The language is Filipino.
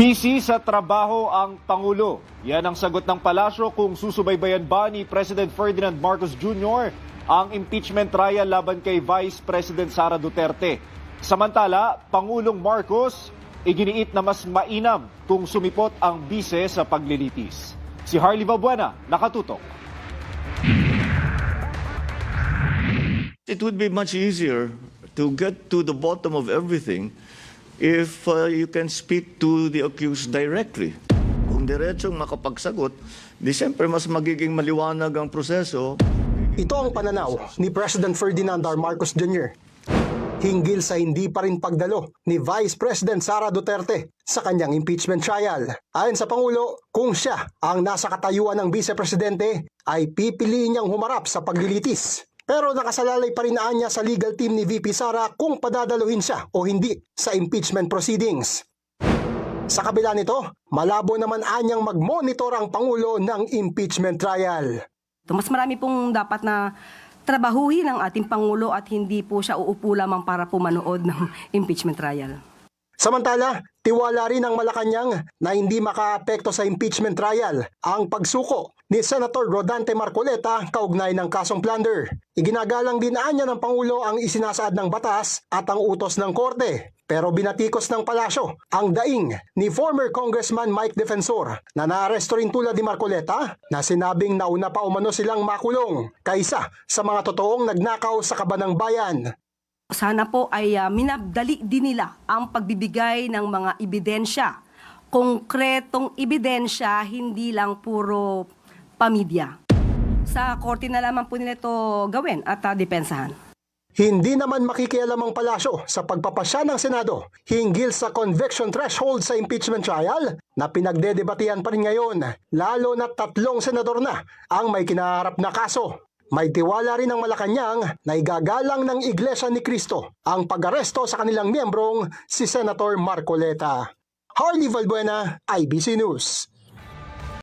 Busy sa trabaho ang Pangulo. Yan ang sagot ng palasyo kung susubaybayan ba ni President Ferdinand Marcos Jr. ang impeachment trial laban kay Vice President Sara Duterte. Samantala, Pangulong Marcos iginiit na mas mainam kung sumipot ang bise sa paglilitis. Si Harley Valbuena, nakatutok. It would be much easier to get to the bottom of everything if you can speak to the accused directly. Kung diretsong makapagsagot, di siyempre mas magiging maliwanag ang proseso. Ito ang pananaw ni President Ferdinand R. Marcos Jr. hinggil sa hindi pa rin pagdalo ni Vice President Sara Duterte sa kanyang impeachment trial. Ayon sa Pangulo, kung siya ang nasa katayuan ng Vice Presidente, ay pipiliin niyang humarap sa paglilitis. Pero nakasalalay pa rin niya sa legal team ni VP Sara kung padadaluhin siya o hindi sa impeachment proceedings. Sa kabila nito, malabo naman anyang mag-monitor ang Pangulo ng impeachment trial. Mas marami pong dapat na trabahuhin ng ating Pangulo at hindi po siya uupo lamang para po manood ng impeachment trial. Samantala, tiwala rin ng Malacanang na hindi makaapekto sa impeachment trial ang pagsuko ni Senator Rodante Marcoleta kaugnay ng kasong plunder. Iginagalang din niya ng Pangulo ang isinasaad ng batas at ang utos ng korte. Pero binatikos ng palasyo ang daing ni former Congressman Mike Defensor na naaresto rin tulad ni Marcoleta na sinabing nauna pa umano silang makulong kaysa sa mga totoong nagnakaw sa kabanang bayan. Sana po ay minabdali din nila ang pagbibigay ng mga ebidensya. Konkretong ebidensya, hindi lang puro pamidya. Sa korte na lamang po nila ito gawin at depensahan. Hindi naman makikialam ang palasyo sa pagpapasya ng Senado hinggil sa conviction threshold sa impeachment trial na pinagdedebatehan pa rin ngayon, lalo na 3 senador na ang may kinaharap na kaso. May tiwala rin ng Malacanang na igagalang ng Iglesia ni Cristo ang pag-aresto sa kanilang miyembrong si Senator Marcoleta. Harley Valbuena, IBC News.